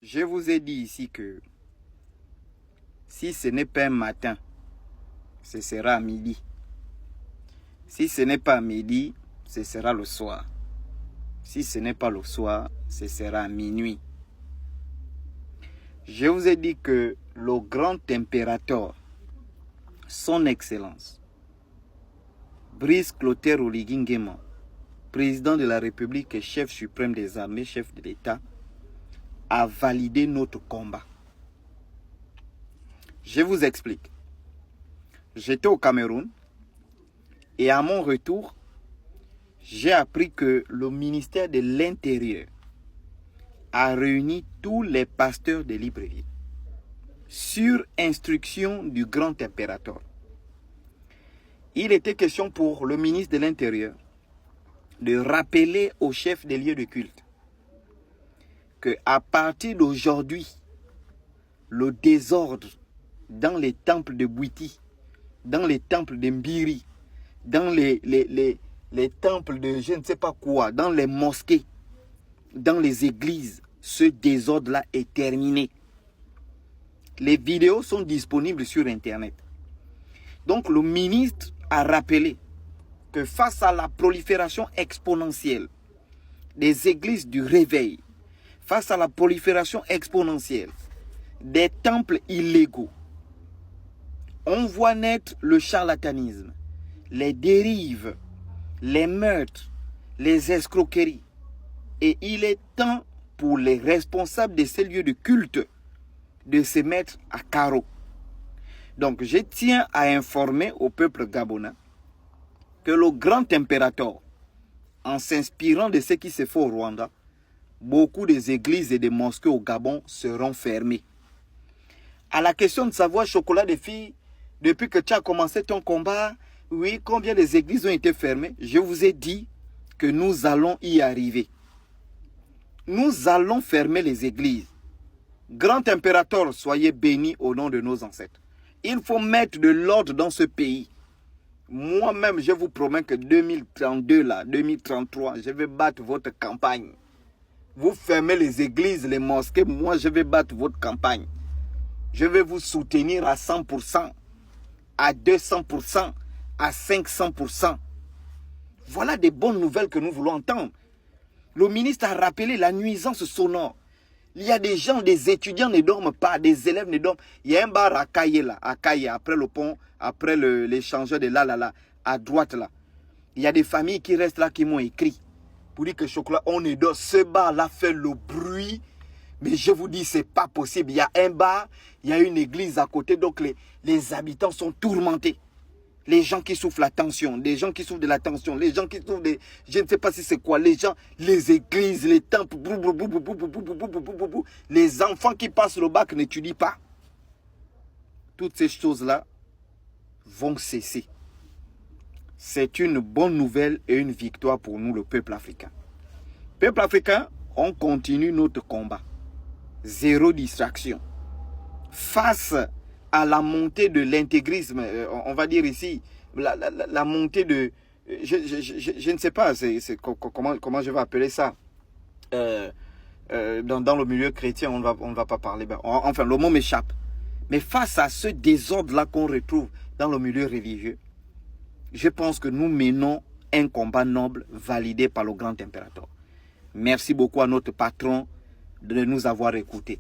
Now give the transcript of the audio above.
Je vous ai dit ici que si ce n'est pas un matin, ce sera à midi. Si ce n'est pas à midi, ce sera le soir. Si ce n'est pas le soir, ce sera à minuit. Je vous ai dit que le grand impérateur, son Excellence, Brice Clotaire Oligui Nguema, président de la République et chef suprême des armées, chef de l'État, a validé notre combat. Je vous explique. J'étais au Cameroun et à mon retour, j'ai appris que le ministère de l'Intérieur a réuni tous les pasteurs de Libreville sur instruction du grand impérateur. Il était question pour le ministre de l'Intérieur de rappeler aux chefs des lieux de culte qu'à partir d'aujourd'hui, le désordre dans les temples de Bouiti, dans les temples de Mbiri, dans les temples de je ne sais pas quoi, dans les mosquées, dans les églises, ce désordre-là est terminé. Les vidéos sont disponibles sur Internet. Donc le ministre a rappelé que face à la prolifération exponentielle des églises du réveil, face à la prolifération exponentielle des temples illégaux, on voit naître le charlatanisme, les dérives, les meurtres, les escroqueries. Et il est temps pour les responsables de ces lieux de culte de se mettre à carreau. Donc je tiens à informer au peuple gabonais que le grand impérateur, en s'inspirant de ce qui se fait au Rwanda, beaucoup des églises et des mosquées au Gabon seront fermées. À la question de savoir, Chocolat des filles, depuis que tu as commencé ton combat, oui, combien des églises ont été fermées? Je vous ai dit que nous allons y arriver. Nous allons fermer les églises. Grand impérateur, soyez bénis au nom de nos ancêtres. Il faut mettre de l'ordre dans ce pays. Moi-même, je vous promets que 2032, là, 2033, je vais battre votre campagne. Vous fermez les églises, les mosquées, moi je vais battre votre campagne. Je vais vous soutenir à 100%, à 200%, à 500%. Voilà des bonnes nouvelles que nous voulons entendre. Le ministre a rappelé la nuisance sonore. Il y a des gens, des étudiants ne dorment pas, des élèves ne dorment. Il y a un bar à Kaye, là, après le pont, après l'échangeur de là, à droite là. Il y a des familles qui restent là, qui m'ont écrit pour dire que Chocolat, on est dehors. Ce bar-là fait le bruit. Mais je vous dis, c'est pas possible. Il y a un bar, il y a une église à côté. Donc les habitants sont tourmentés. Les gens qui souffrent la tension, les gens qui souffrent de la tension, les gens qui souffrent de... Je ne sais pas si c'est quoi. Les gens, les églises, les temples, les enfants qui passent le bac n'étudient pas. Toutes ces choses-là vont cesser. C'est une bonne nouvelle et une victoire pour nous, le peuple africain. Peuple africain, on continue notre combat. Zéro distraction. Face à la montée de l'intégrisme, on va dire ici, la montée de... Je ne sais pas comment je vais appeler ça. Dans le milieu chrétien, on ne va pas parler. Enfin, le mot m'échappe. Mais face à ce désordre-là qu'on retrouve dans le milieu religieux, je pense que nous menons un combat noble validé par le grand impérateur. Merci beaucoup à notre patron de nous avoir écoutés.